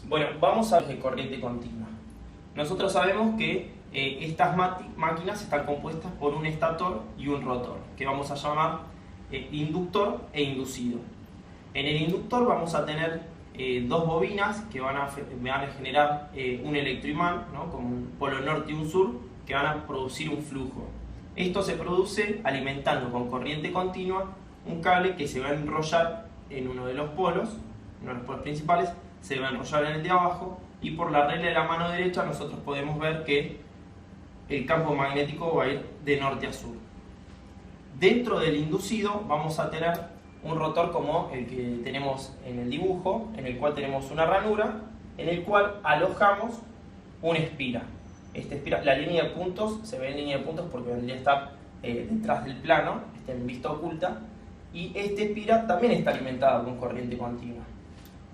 Bueno, vamos a ver de corriente continua. Nosotros sabemos que estas máquinas están compuestas por un estator y un rotor, que vamos a llamar inductor e inducido. En el inductor vamos a tener dos bobinas que van a generar un electroimán, ¿no? Como un polo norte y un sur, que van a producir un flujo. Esto se produce alimentando con corriente continua un cable que se va a enrollar en uno de los polos principales, se va a enrollar en el de abajo, y por la regla de la mano derecha nosotros podemos ver que el campo magnético va a ir de norte a sur. Dentro del inducido vamos a tener un rotor como el que tenemos en el dibujo, en el cual tenemos una ranura, en el cual alojamos una espira. Esta espira, la línea de puntos, se ve en línea de puntos porque vendría a estar detrás del plano, está en vista oculta, y esta espira también está alimentada con corriente continua.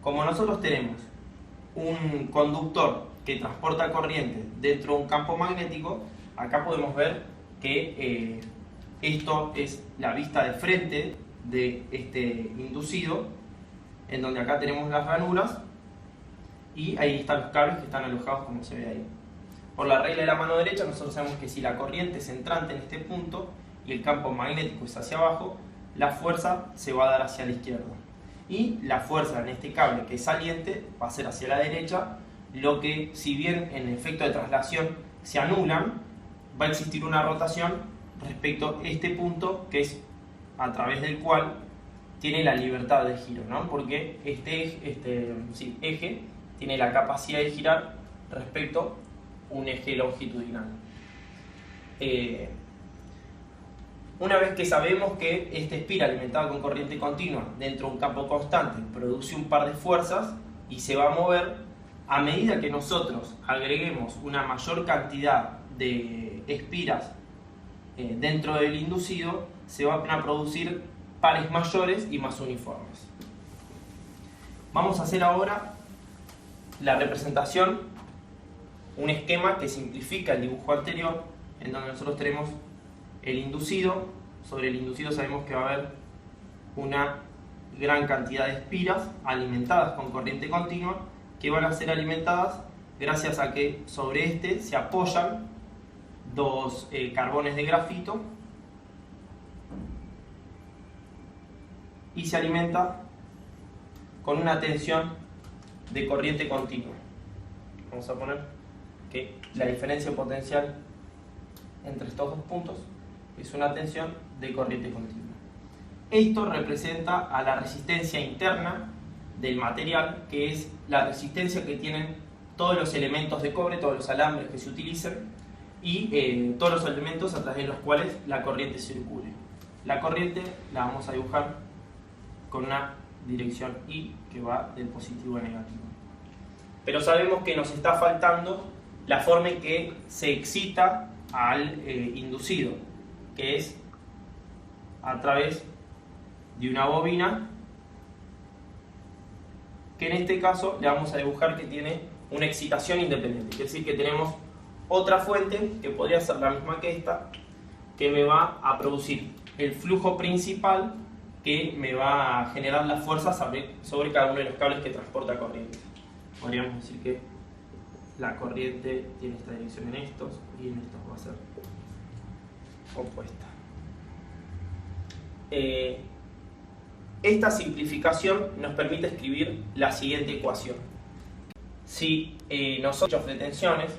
Como nosotros tenemos un conductor que transporta corriente dentro de un campo magnético, acá podemos ver que esto es la vista de frente de este inducido, en donde acá tenemos las ranuras y ahí están los cables que están alojados como se ve ahí. Por la regla de la mano derecha nosotros sabemos que si la corriente es entrante en este punto y el campo magnético es hacia abajo, la fuerza se va a dar hacia la izquierda. Y la fuerza en este cable que es saliente va a ser hacia la derecha, lo que, si bien en efecto de traslación se anulan, va a existir una rotación respecto a este punto, que es a través del cual tiene la libertad de giro, ¿no? Porque este eje tiene la capacidad de girar respecto a un eje longitudinal. Una vez que sabemos que esta espira alimentada con corriente continua dentro de un campo constante produce un par de fuerzas y se va a mover, a medida que nosotros agreguemos una mayor cantidad de espiras dentro del inducido, se van a producir pares mayores y más uniformes. Vamos a hacer ahora la representación, un esquema que simplifica el dibujo anterior, en donde nosotros tenemos el inducido. Sobre el inducido sabemos que va a haber una gran cantidad de espiras alimentadas con corriente continua, que van a ser alimentadas gracias a que sobre este se apoyan dos carbones de grafito y se alimenta con una tensión de corriente continua. Vamos a poner que la diferencia potencial entre estos dos puntos es una tensión de corriente continua. Esto representa a la resistencia interna del material, que es la resistencia que tienen todos los elementos de cobre, todos los alambres que se utilicen y todos los elementos a través de los cuales la corriente circule. La corriente la vamos a dibujar con una dirección I que va del positivo a negativo. Pero sabemos que nos está faltando la forma en que se excita al inducido, que es a través de una bobina, que en este caso le vamos a dibujar que tiene una excitación independiente, es decir, que tenemos otra fuente que podría ser la misma que esta, que me va a producir el flujo principal que me va a generar la fuerza sobre cada uno de los cables que transporta corriente. Podríamos decir que la corriente tiene esta dirección en estos y en estos va a ser opuesta. Esta simplificación nos permite escribir la siguiente ecuación. Si nosotros de tensiones,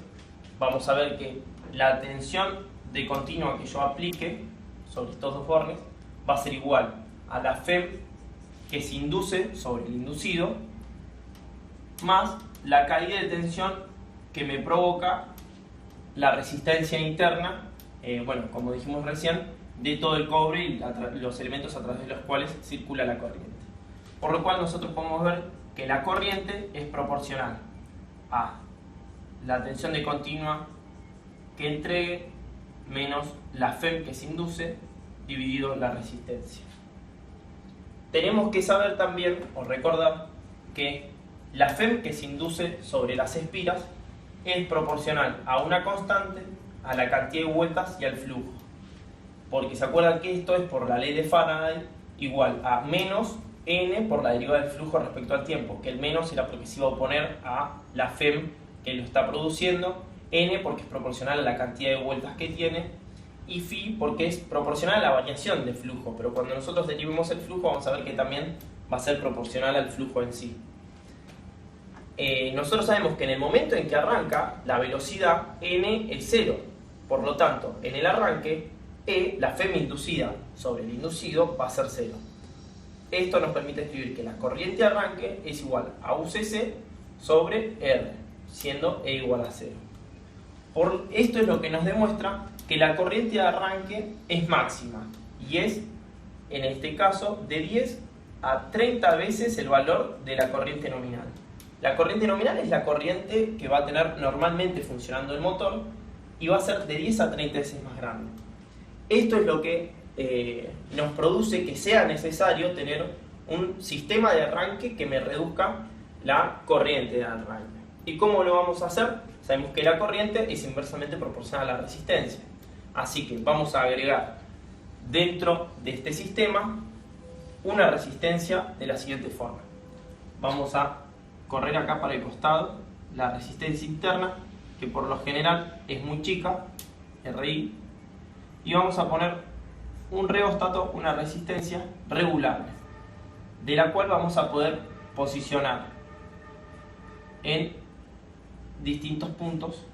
vamos a ver que la tensión de continua que yo aplique sobre estos dos bornes va a ser igual a la FEM que se induce sobre el inducido más la caída de tensión que me provoca la resistencia interna, como dijimos recién, de todo el cobre y los elementos a través de los cuales circula la corriente. Por lo cual nosotros podemos ver que la corriente es proporcional a la tensión de continua que entregue menos la FEM que se induce dividido la resistencia. Tenemos que saber también, o recordar, que la FEM que se induce sobre las espiras es proporcional a una constante, a la cantidad de vueltas y al flujo. Porque se acuerdan que esto es por la ley de Faraday igual a menos n por la derivada del flujo respecto al tiempo, que el menos será porque se va a oponer a la FEM que lo está produciendo, n porque es proporcional a la cantidad de vueltas que tiene, y phi porque es proporcional a la variación de flujo, pero cuando nosotros derivemos el flujo vamos a ver que también va a ser proporcional al flujo en sí. Nosotros sabemos que en el momento en que arranca la velocidad n es 0, por lo tanto en el arranque E, la FEM inducida sobre el inducido, va a ser 0. Esto nos permite escribir que la corriente de arranque es igual a UCC sobre R, siendo E igual a 0. Esto es lo que nos demuestra que la corriente de arranque es máxima y es, en este caso, de 10 a 30 veces el valor de la corriente nominal. La corriente nominal es la corriente que va a tener normalmente funcionando el motor y va a ser de 10 a 30 veces más grande. Esto es lo que nos produce que sea necesario tener un sistema de arranque que me reduzca la corriente de arranque. ¿Y cómo lo vamos a hacer? Sabemos que la corriente es inversamente proporcional a la resistencia. Así que vamos a agregar dentro de este sistema una resistencia de la siguiente forma. Vamos a correr acá para el costado la resistencia interna, que por lo general es muy chica, RI, y vamos a poner un reóstato, una resistencia regulable, de la cual vamos a poder posicionar en distintos puntos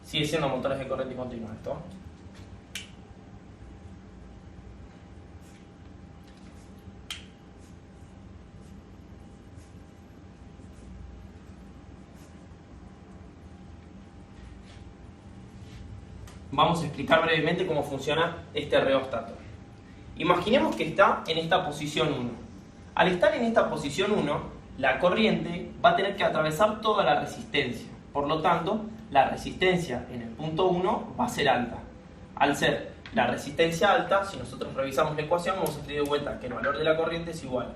sigue siendo motores de corriente continua esto. Vamos a explicar brevemente cómo funciona este reóstato. Imaginemos que está en esta posición 1. Al estar en esta posición 1, la corriente va a tener que atravesar toda la resistencia. Por lo tanto, la resistencia en el punto 1 va a ser alta. Al ser la resistencia alta, si nosotros revisamos la ecuación, vamos a escribir de vuelta que el valor de la corriente es igual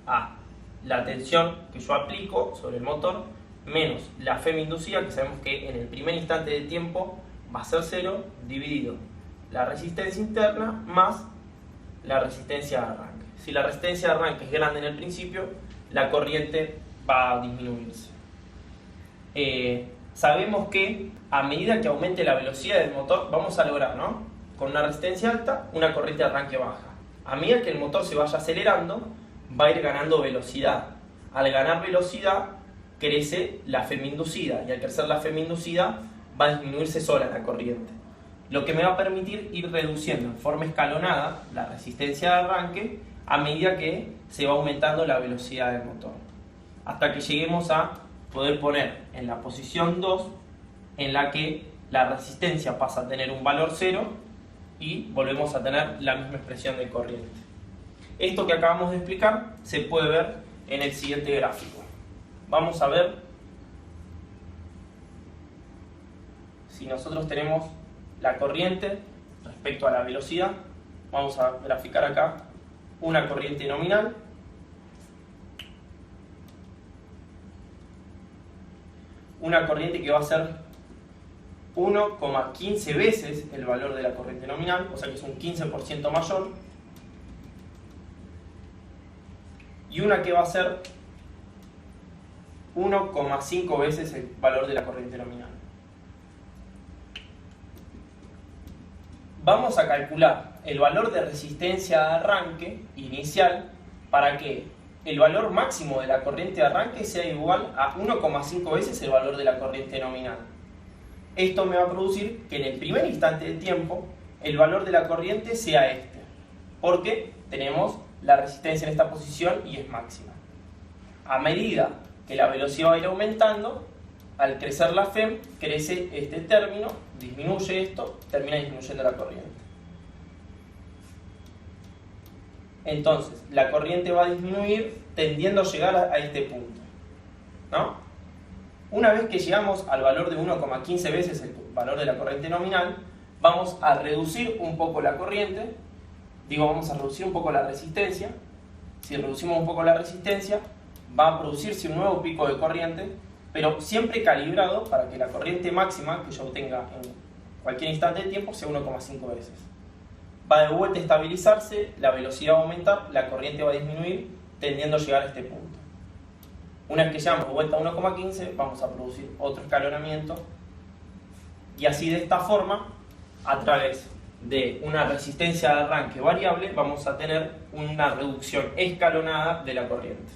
a la tensión que yo aplico sobre el motor menos la FEM inducida, que sabemos que en el primer instante de tiempo va a ser 0, dividido la resistencia interna más la resistencia de arranque. Si la resistencia de arranque es grande en el principio, la corriente va a disminuirse. Sabemos que a medida que aumente la velocidad del motor, vamos a lograr, ¿no?, con una resistencia alta, una corriente de arranque baja. A medida que el motor se vaya acelerando, va a ir ganando velocidad. Al ganar velocidad, crece la FEM inducida, y al crecer la FEM inducida, va a disminuirse sola la corriente, lo que me va a permitir ir reduciendo en forma escalonada la resistencia de arranque a medida que se va aumentando la velocidad del motor, hasta que lleguemos a poder poner en la posición 2 en la que la resistencia pasa a tener un valor 0 y volvemos a tener la misma expresión de corriente. Esto que acabamos de explicar se puede ver en el siguiente gráfico. Vamos a ver si nosotros tenemos la corriente respecto a la velocidad. Vamos a graficar acá una corriente nominal una corriente que va a ser 1,15 veces el valor de la corriente nominal, o sea que es un 15% mayor, y una que va a ser 1,5 veces el valor de la corriente nominal. Vamos a calcular el valor de resistencia de arranque inicial para que el valor máximo de la corriente de arranque sea igual a 1,5 veces el valor de la corriente nominal. Esto me va a producir que en el primer instante de tiempo el valor de la corriente sea este, porque tenemos la resistencia en esta posición y es máxima. A medida que la velocidad va a ir aumentando, al crecer la FEM, crece este término, disminuye esto, termina disminuyendo la corriente. Entonces, la corriente va a disminuir tendiendo a llegar a este punto, ¿no? Una vez que llegamos al valor de 1,15 veces el valor de la corriente nominal, vamos a reducir un poco la corriente, vamos a reducir un poco la resistencia. Si reducimos un poco la resistencia, va a producirse un nuevo pico de corriente, pero siempre calibrado para que la corriente máxima que yo obtenga cualquier instante de tiempo sea 1,5 veces. Va de vuelta a estabilizarse, la velocidad va a aumentar, la corriente va a disminuir, tendiendo a llegar a este punto. Una vez que llegamos de vuelta a 1,15, vamos a producir otro escalonamiento, y así de esta forma, a través de una resistencia de arranque variable, vamos a tener una reducción escalonada de la corriente.